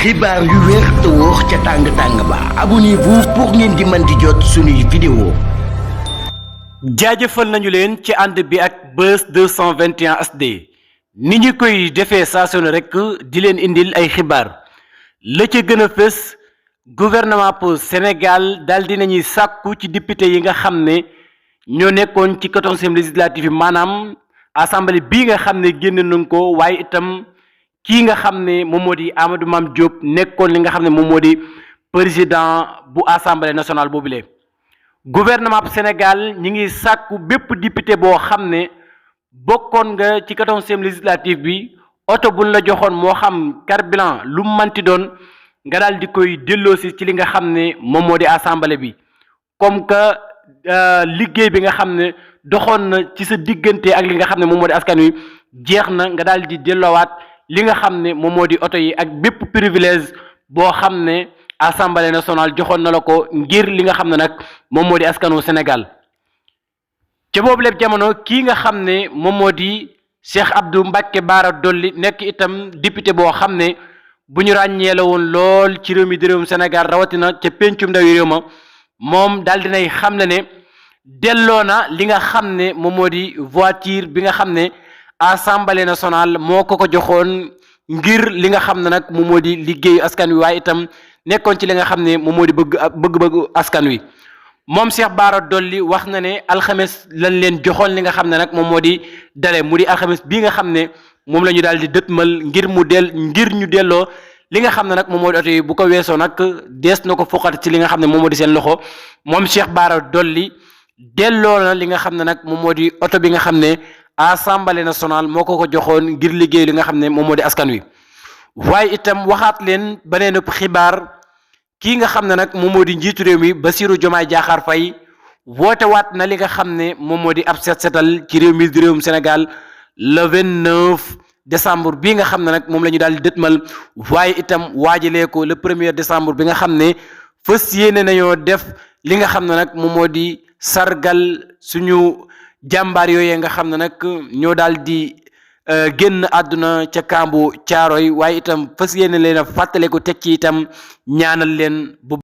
xibaar yu wér te wóor ca tàng-tàng ba abonnez-vous pour ngeen di mën di jot suñuy vidéo. jaajëfal nañu leen ci ànd bi ak Buzz 221 HD ni ñu koy defee saa su ne rek di leen indil ay xibaar la ca gën a fës gouvernement pour Sénégal daal dinañuy sàkku ci député yi nga xam ne ñoo nekkoon ci 14e législative yi maanaam assemblée bii nga xam ne génn nañ ko waaye itam kii nga xam ne moom moo di Amadou Mame Diop nekkoon li nga xam ne moom moo di président bu assemblée nationale boobule. gouvernement bu Sénégal ñi ngi sàkku bépp député boo xam ne bokkoon nga ci 14e législative bi oto buñ la joxoon moo xam carburant lu mu manti doon nga daal di koy delloosi ci li nga xam ne moom moo di assemblée bi comme que liggéey bi nga xam ne doxoon na ci sa diggante ak li nga xam ne moom moo di askan wi jeex na nga daal di delloowaat li nga xam ne moom moo di oto yi ak bépp privilège boo xam ne assemblée nationale joxoon na la ko ngir li nga xam ne nag moom moo di askanu Sénégal ca boobu lépp jamono kii nga xam ne moom moo di Cheikh Abdou Mbacké Bara Dolly nekk itam député boo xam ne bu ñu ràññee la woon lool ci réew mi di réewum Sénégal rawatina ca pencum ndawi réew ma moom daal dinay xam ne delloo na li nga xam ne moom moo di voiture bi nga xam ne assemblée nationale moo ko joxoon ngir li nga xam ne nag moom moo di liggéeyu askan wi waaye itam nekkoon ci li nga xam ne moom moo di bëgg askan wi moom Cheikh Bara Dolly wax na ne alxames lañ leen joxoon li nga xam ne nag moom moo di dale mu di alxames bii nga xam ne moom la ñu daal di dëtmal ngir ñu delloo li nga xam ne nag moom moo di oto yi bu ko weesoo nag dees na ko foqat ci li nga xam ne moom moo di seen loxo moom Cheikh Bara Dolly delloo na li nga xam ne nag moom moo di oto bi nga xam ne assemblée nationale moo ko joxoon ngir liggéey li nga xam ne moom moo di askan wi waaye itam waxaat leen beneen xibaar kii nga xam ne nag moom moo di njiitu réew mi Bassirou Diomaye Diakhar Faye woote waat na li nga xam ne moom moo di ab setal ci réew mi di réewum Sénégal le 29 décembre bii nga xam ne nag moom la ñu daal di dëtmal waaye itam waajalee ko le 1er décembre bi nga xam ne fas yéene nañoo def li nga xam ne nag moom moo di sargal suñu jàmbaar yooyee nga xam ne nag ñoo daal di génn àdduna ca kambu Caaroy waaye itam fas yéene leen a fàttale ko teg ci itam ñaanal leen bu